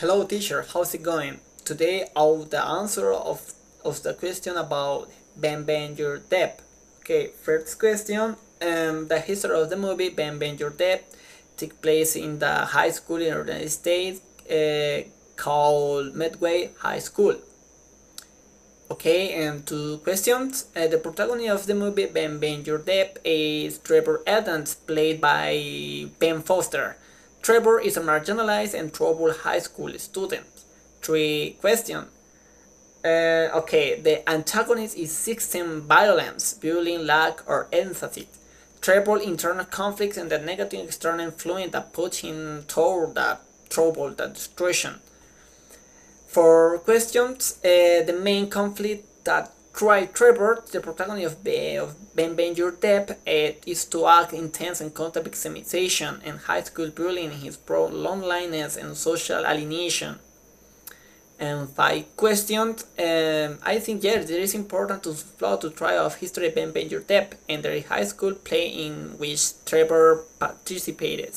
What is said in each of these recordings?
Hello teacher, how's it going? Today I'll the answer of the question about Ben Ben Your Depp. Okay, first question. The history of the movie Ben Ben Your Depp took place in the high school in the United States called Medway High School. Okay, and two questions. The protagonist of the movie Ben Ben Your Depp is Trevor Adams, played by Ben Foster. Trevor is a marginalized and troubled high school student. Three questions. Okay, the antagonist is system violence, bullying, lack, or empathy. Trevor internal conflicts and the negative external influence that puts him toward that trouble, that destruction. For questions, the main conflict that Trevor, the protagonist of Ben Ben Your Depp, is to act intense and constant victimization and high school bullying, his loneliness and social alienation. And five questions. I think yes, it is important to follow to try of history Ben Ben Your Depp and the high school play in which Trevor participated.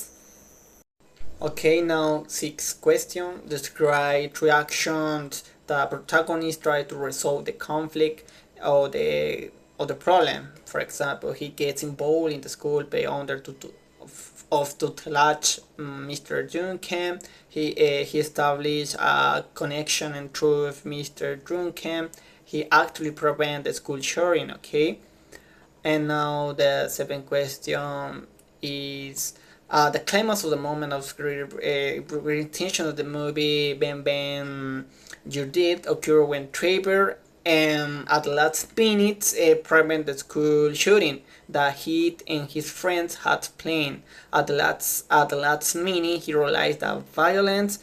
Okay, now sixth question. Describe three actions the protagonist try to resolve the conflict or the problem. For example, he gets involved in the school play under of tutelage Mr. Duncan. He established a connection and truth Mr. Duncan. He actually prevent the school shooting. Okay, and now the seventh question is the climax of the moment of intention of the movie Ben Ben Judith occur when Trevor at the last minute prevent the school shooting that he and his friends had planned. At the last minute, he realized that violence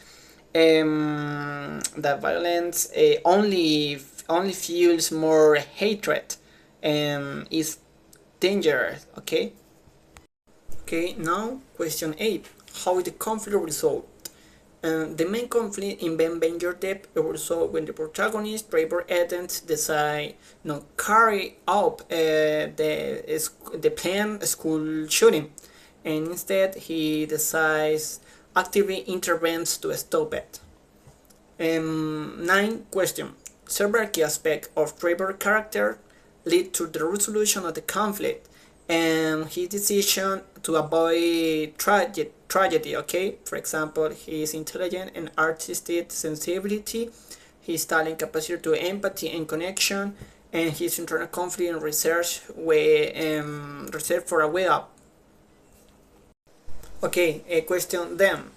only fuels more hatred and is dangerous. Okay, now question 8. How is the conflict resolved? The main conflict in Ben Ben Your Depp is resolved when the protagonist, Trevor Adams, decide not carry out the planned school shooting, and instead he decides actively intervenes to stop it. 9 question. Several key aspects of Trevor's character lead to the resolution of the conflict and his decision to avoid tragedy. Okay, for example, his intelligent and artistic sensibility, his talent, capacity to empathy and connection, and his internal conflict and research for a way up. Okay, a question then,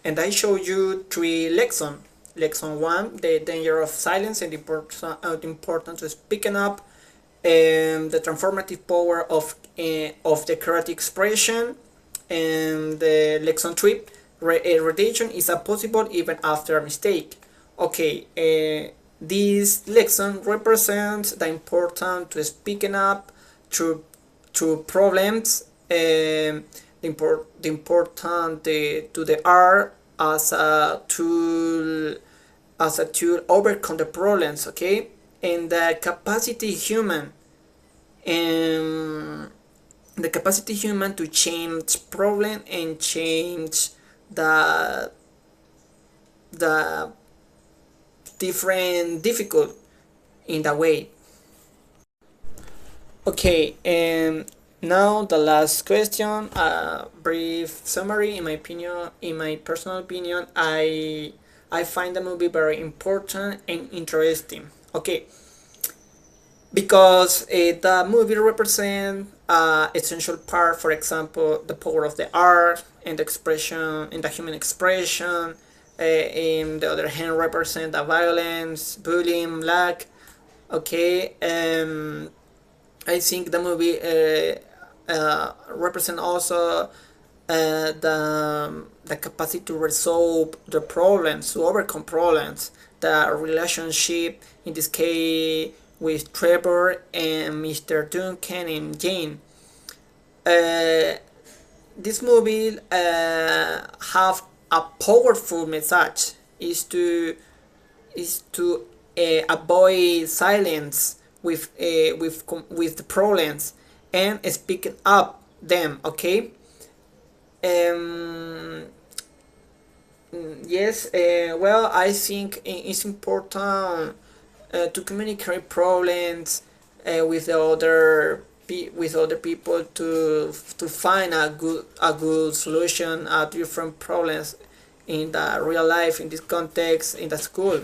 and I show you three lessons. Lesson 1: the danger of silence and the importance of speaking up, the transformative power of the creative expression, and the lesson 3: redemption is a possible even after a mistake. Okay, this lesson represents the importance to speaking up to problems, the important to the art as a tool overcome the problems. Okay, and the capacity human to change problem and change the different difficult in the way. Okay, and now the last question, a brief summary. In my personal opinion, I find the movie very important and interesting. Okay, because the movie represents essential part, for example, the power of the art and the expression in the human expression. In the other hand, represent the violence, bullying, lack. Okay, I think the movie represent also the capacity to resolve the problems, to overcome problems, the relationship in this case with Trevor and Mr. Duncan and Jane. This movie have a powerful message is to avoid silence with the problems and speaking up them. Okay, um, Yes, well, I think it's important to communicate problems with the other with other people to find a good solution at different problems in the real life, in this context, in the school.